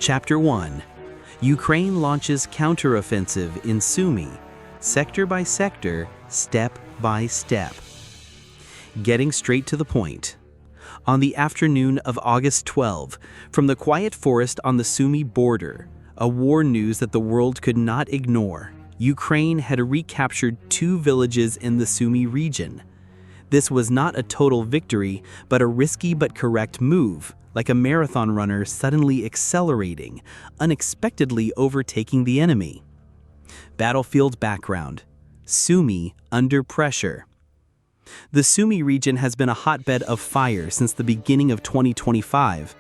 Chapter 1. Ukraine launches counteroffensive in Sumy, sector by sector, step by step. Getting straight to the point. On the afternoon of August 12, from the quiet forest on the Sumy border, a war news that the world could not ignore, Ukraine had recaptured 2 villages in the Sumy region. This was not a total victory, but a risky but correct move, like a marathon runner suddenly accelerating, unexpectedly overtaking the enemy. Battlefield background. Sumy under pressure. The Sumy region has been a hotbed of fire since the beginning of 2025.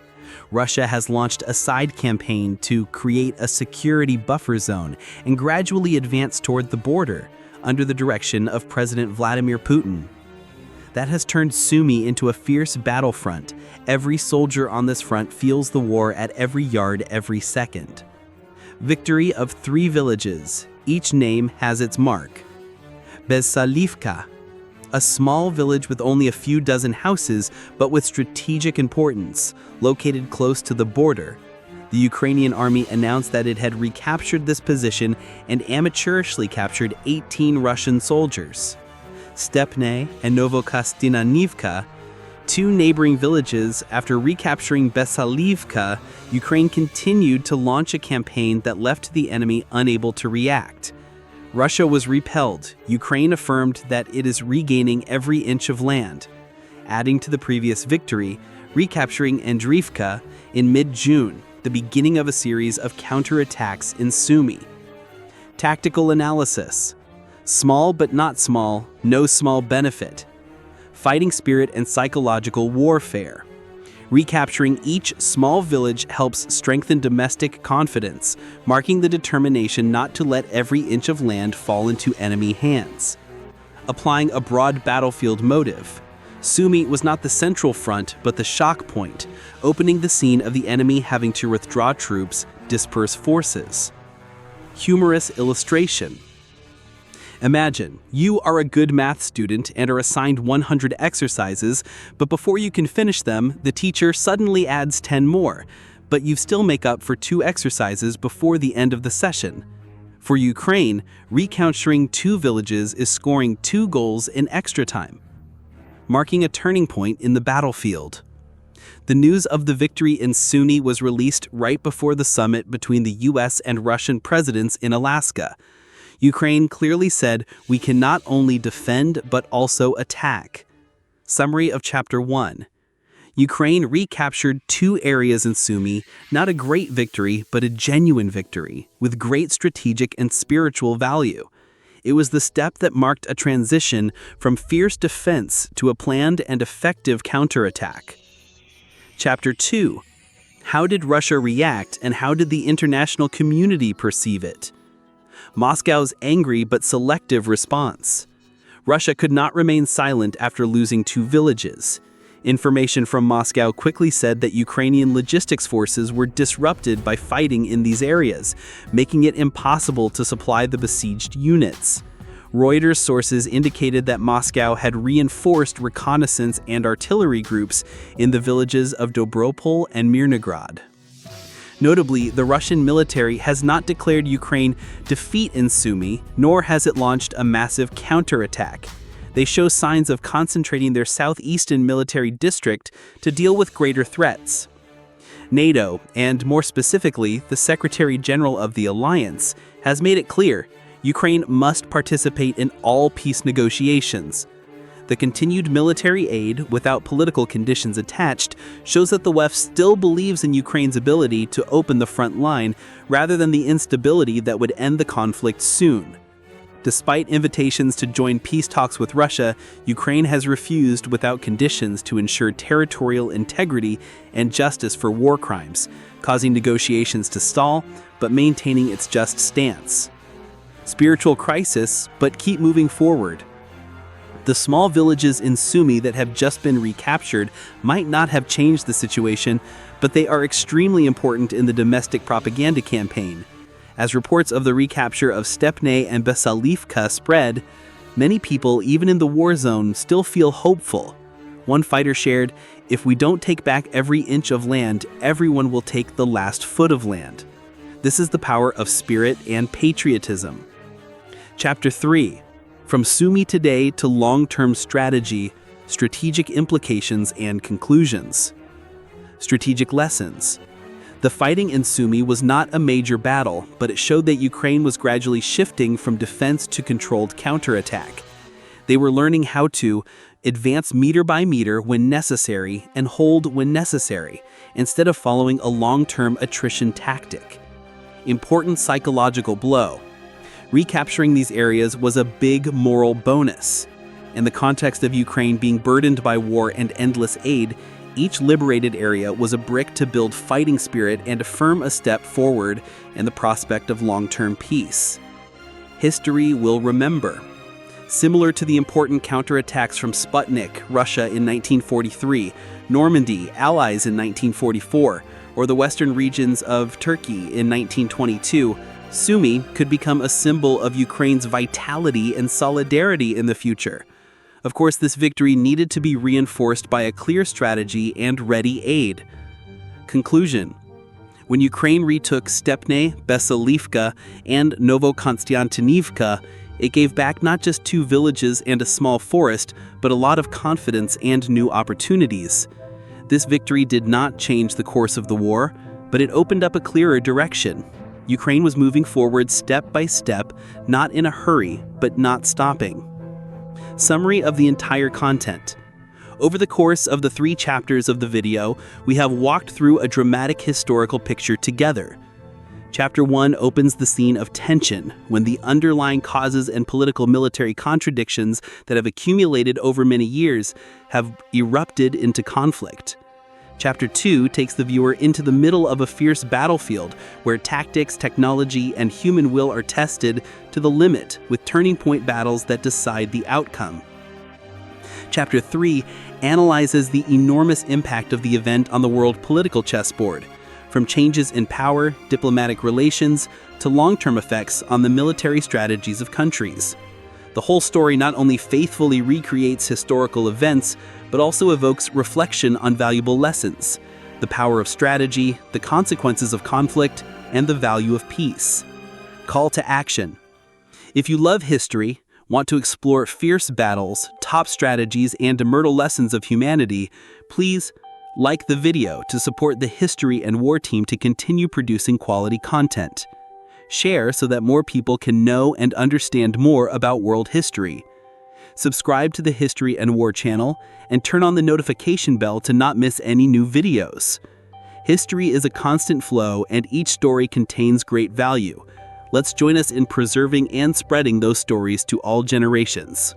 Russia has launched a side campaign to create a security buffer zone and gradually advance toward the border under the direction of President Vladimir Putin. That has turned Sumy into a fierce battlefront. Every soldier on this front feels the war at every yard, every second. Victory of 3 villages. Each name has its mark. Bezsalivka, a small village with only a few dozen houses, but with strategic importance, located close to the border. The Ukrainian army announced that it had recaptured this position and amateurishly captured 18 Russian soldiers. Stepne and Novokostanivka, 2 neighboring villages. After recapturing Bezsalivka, Ukraine continued to launch a campaign that left the enemy unable to react. Russia was repelled. Ukraine affirmed that it is regaining every inch of land. Adding to the previous victory, recapturing Andriivka in mid-June, the beginning of a series of counterattacks in Sumy. Tactical analysis. Small but not small, no small benefit. Fighting spirit and psychological warfare. Recapturing each small village helps strengthen domestic confidence, marking the determination not to let every inch of land fall into enemy hands. Applying a broad battlefield motive. Sumy was not the central front, but the shock point, opening the scene of the enemy having to withdraw troops, disperse forces. Humorous illustration. Imagine, you are a good math student and are assigned 100 exercises, but before you can finish them, the teacher suddenly adds 10 more, but you still make up for 2 exercises before the end of the session. For Ukraine, recapturing 2 villages is scoring 2 goals in extra time, marking a turning point in the battlefield. The news of the victory in Sumy was released right before the summit between the US and Russian presidents in Alaska. Ukraine clearly said, "We can not only defend but also attack." Summary of Chapter 1. Ukraine recaptured 2 areas in Sumy, not a great victory, but a genuine victory, with great strategic and spiritual value. It was the step that marked a transition from fierce defense to a planned and effective counterattack. Chapter 2. How did Russia react, and how did the international community perceive it? Moscow's angry but selective response. Russia could not remain silent after losing 2 villages. Information from Moscow quickly said that Ukrainian logistics forces were disrupted by fighting in these areas, making it impossible to supply the besieged units. Reuters sources indicated that Moscow had reinforced reconnaissance and artillery groups in the villages of Dobropol and Mirnograd. Notably, the Russian military has not declared Ukraine defeat in Sumy, nor has it launched a massive counterattack. They show signs of concentrating their southeastern military district to deal with greater threats. NATO, and more specifically, the Secretary General of the Alliance, has made it clear Ukraine must participate in all peace negotiations. The continued military aid, without political conditions attached, shows that the West still believes in Ukraine's ability to open the front line rather than the instability that would end the conflict soon. Despite invitations to join peace talks with Russia, Ukraine has refused without conditions to ensure territorial integrity and justice for war crimes, causing negotiations to stall, but maintaining its just stance. Spiritual crisis, but keep moving forward. The small villages in Sumy that have just been recaptured might not have changed the situation, but they are extremely important in the domestic propaganda campaign. As reports of the recapture of Stepne and Bezsalivka spread, many people, even in the war zone, still feel hopeful. One fighter shared, If we don't take back every inch of land, everyone will take the last foot of land. This is the power of spirit and patriotism. Chapter 3. From Sumy Today to Long-Term Strategy, Strategic Implications and Conclusions. Strategic Lessons. The fighting in Sumy was not a major battle, but it showed that Ukraine was gradually shifting from defense to controlled counterattack. They were learning how to advance meter by meter when necessary and hold when necessary, instead of following a long-term attrition tactic. Important psychological blow. Recapturing these areas was a big moral bonus. In the context of Ukraine being burdened by war and endless aid, each liberated area was a brick to build fighting spirit and affirm a step forward in the prospect of long-term peace. History will remember. Similar to the important counterattacks from Sputnik, Russia in 1943, Normandy, Allies in 1944, or the western regions of Turkey in 1922, Sumy could become a symbol of Ukraine's vitality and solidarity in the future. Of course, this victory needed to be reinforced by a clear strategy and ready aid. Conclusion. When Ukraine retook Stepne, Besalivka, and Novokonstantinivka, it gave back not just 2 villages and a small forest, but a lot of confidence and new opportunities. This victory did not change the course of the war, but it opened up a clearer direction. Ukraine was moving forward step by step, not in a hurry, but not stopping. Summary of the entire content. Over the course of the 3 chapters of the video, we have walked through a dramatic historical picture together. Chapter 1 opens the scene of tension, when the underlying causes and political military contradictions that have accumulated over many years have erupted into conflict. Chapter 2 takes the viewer into the middle of a fierce battlefield where tactics, technology, and human will are tested to the limit, with turning point battles that decide the outcome. Chapter 3 analyzes the enormous impact of the event on the world political chessboard, from changes in power, diplomatic relations, to long-term effects on the military strategies of countries. The whole story not only faithfully recreates historical events, but also evokes reflection on valuable lessons: the power of strategy, the consequences of conflict, and the value of peace. Call to action. If you love history, want to explore fierce battles, top strategies, and immortal lessons of humanity, please like the video to support the History and War team to continue producing quality content. Share so that more people can know and understand more about world history. Subscribe to the History and War channel and turn on the notification bell to not miss any new videos. History is a constant flow and each story contains great value. Let's join us in preserving and spreading those stories to all generations.